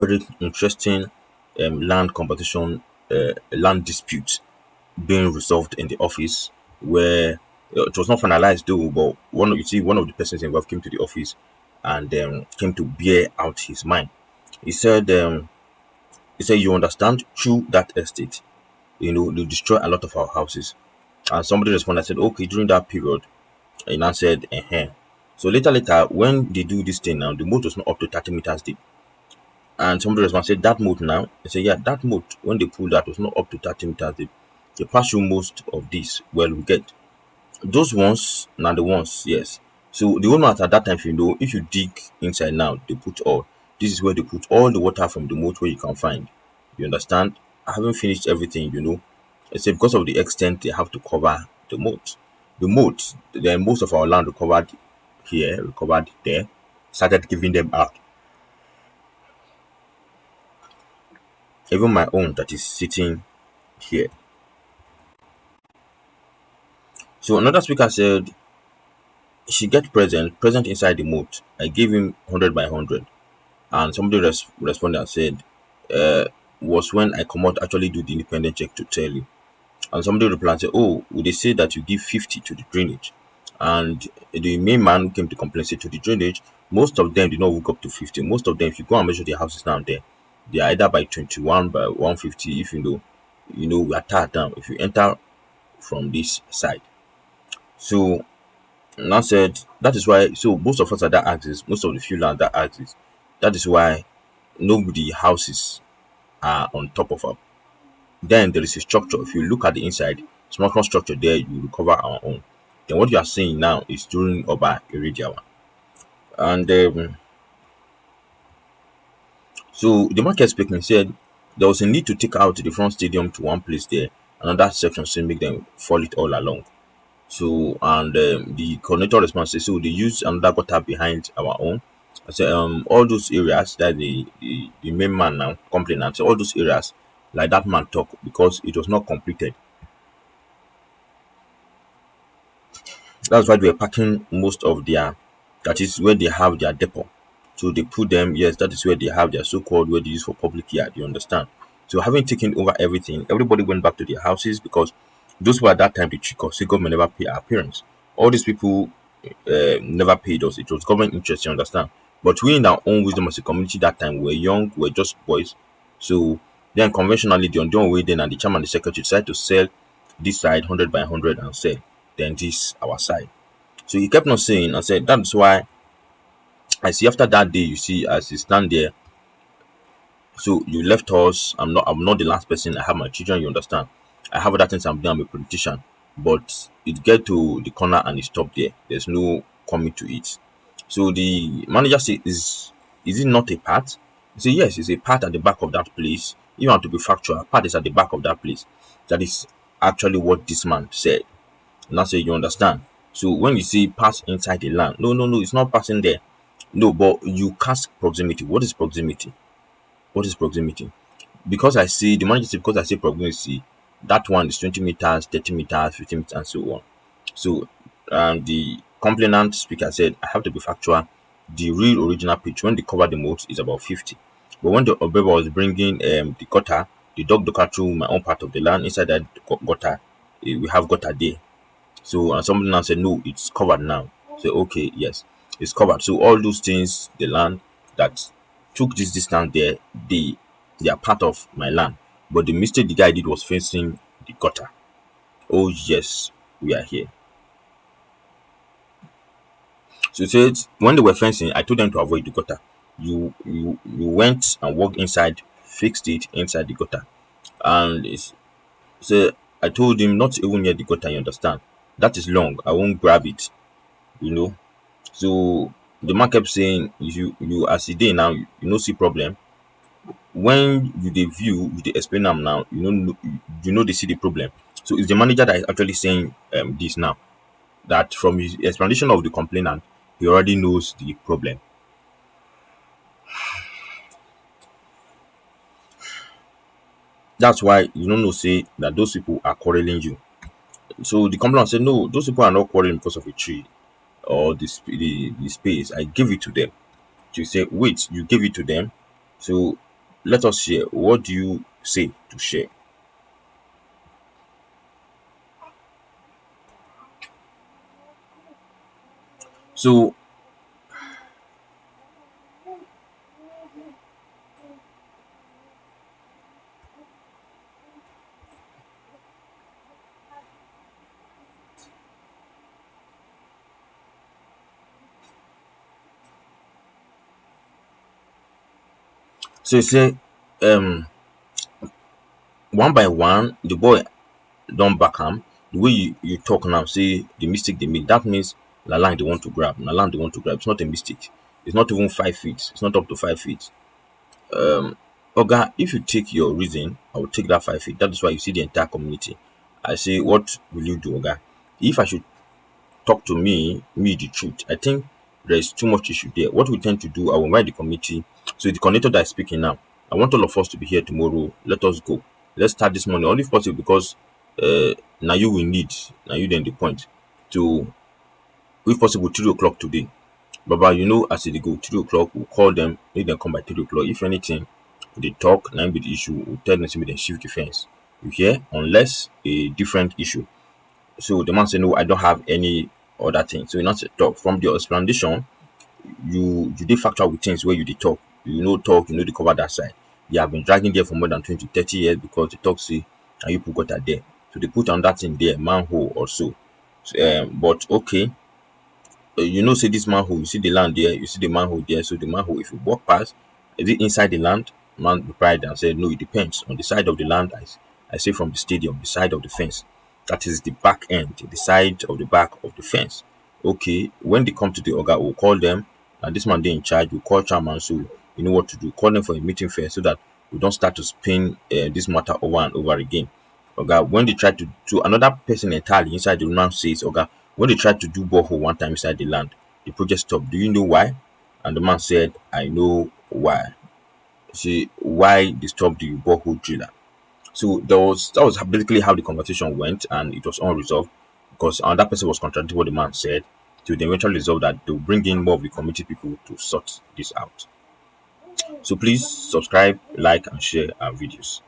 very interesting land competition, land dispute being resolved in the office where it was not finalized though, but one of the persons involved came to the office and came to bear out his mind. He said, you understand, through that estate, they destroy a lot of our houses. And somebody responded, said, okay, during that period, and I said, So later, when they do this thing now, the moat was not up to 30 meters deep. And somebody responded, said, that moat now? I said, yeah, that moat, when they pulled that, was not up to 30 meters deep. They pass through most of these. Well, we get those ones, now the ones, yes. So the one at that time, if you dig inside now, they put all. This is where they put all the water from the moat where you can find. You understand? I haven't finished everything, I say because of the extent they have to cover the moat. The moat, then most of our land recovered here, recovered there, started giving them out. Even my own that is sitting here. So another speaker said she get present inside the moat. I gave him 100 by 100. And somebody responded and said, was when I come out actually do the independent check to tell you. And somebody replied and said, oh, would they say that you give 50 to the drainage? And the main man who came to complain said to the drainage, most of them did not hook up to 50. Most of them, if you go and measure their houses down there, they are either by 21, by 150, if we are tired down. If you enter from this side. So now said that is why, so most of us are that axis, most of the few land that axis. That is why nobody houses are on top of us. Then there is a structure. If you look at the inside, small structure there, you recover our own. Then what you are seeing now is during Oba Iridiawa. And so the market speaking said there was a need to take out the front stadium to one place there, another section so make them fall it all along. So and the coordinator response says so they use another gutter behind our own. I said all those areas that the main man now complainant, so all those areas like that man talk because it was not completed. That's why they were packing most of their, that is where they have their depot. So they put them, yes, that is where they have their so-called where they use for public yard, you understand? So having taken over everything, everybody went back to their houses because those were at that time the Chico state government never pay our parents. All these people never paid us. It was government interest, you understand? But we in our own wisdom as a community that time we were young, we were just boys. So then conventionally the on way then and the chairman and the secretary decided to sell this side 100 by 100 and sell then this our side. So he kept on saying and said that's why I see after that day you see as you stand there. So you left us. I'm not the last person. I have my children, you understand. I have other things I'm doing, I'm a politician. But it get to the corner and it stopped there. There's no coming to it. So the manager said, is it not a part? He said, yes, it's a part at the back of that place. You want to be factual, a part is at the back of that place. That is actually what this man said. And I say you understand. So when you say pass inside the land, no, it's not passing there. No, but you cast proximity. What is proximity? What is proximity? Because I see the manager said because I say proximity, that one is 20 meters, 30 meters, 50 meters, and so on. So the complainant speaker said, I have to be factual. The real original pitch when they cover the moat is about 50. But when the Obeba was bringing the gutter, the dog gutter through my own part of the land, inside that gutter, we have gutter there. So and somebody now said, no, it's covered now. Say, okay, yes, it's covered. So all those things, the land that took this distance there, they are part of my land. But the mistake the guy did was fencing the gutter. Oh yes, we are here. So he said when they were fencing, I told them to avoid the gutter. You went and walked inside, fixed it inside the gutter. And it's so I told him not even near the gutter, you understand? That is long. I won't grab it, you know. So the man kept saying, you as a day now, you know see problem. When you dey view, you dey explain am now, you know they see the problem. So it's the manager that is actually saying this now. That from his explanation of the complainant, he already knows the problem. That's why you don't know say that those people are quarreling you. So the complainant said, no, those people are not quarreling because of a tree or the space. I give it to them. You say, wait, you gave it to them. So let us share. What do you say to share? So you say um one by one the boy don't back am. The way you talk now, say the mistake they make, that means na line they want to grab. Na line they want to grab. It's not a mistake. It's not even 5 feet. It's not up to 5 feet. Oga, if you take your reason, I will take that 5 feet. That is why you see the entire community. I say, what will you do, Oga? If I should talk to me the truth, I think there is too much issue there. What we tend to do, I will invite the committee. So the coordinator that is speaking now, I want all of us to be here tomorrow. Let us go. Let's start this morning, only if possible, because now you will need, now you then the point to, if possible, 3 o'clock today. Baba, you know, as they go 3 o'clock, we'll call them, make them come by 3 o'clock. If anything, they talk, now be the issue, we'll tell them to make them shift the fence. You hear? Unless a different issue. So the man said, no, I don't have any other thing. So you not talk. From the explanation, you did factor with things where you did talk. You know talk, you know the cover that side. They have been dragging there for more than 20, 30 years because the talk say and you people got that there. So they put on that thing there, manhole or so. But okay, you know, say this manhole, you see the land there, you see the manhole there. So the manhole, if you walk past, is it inside the land? Man replied and said, no, it depends on the side of the land. I say from the stadium, the side of the fence. That is the back end, the side of the back of the fence. Okay, when they come to the Oga, we'll call them, and this man they in charge, we'll call chairman, so you know what to do. Call them for a meeting first so that we don't start to spin this matter over and over again. Oga, when they try to another person entirely inside the room now says, Oga, when they tried to do borehole one time inside the land, the project stopped. Do you know why? And the man said, I know why. See, why they stopped the borehole driller. So that was basically how the conversation went, and it was unresolved because another person was contradicting what the man said. So they eventually resolved that they'll bring in more of the committee people to sort this out. So please subscribe, like, and share our videos.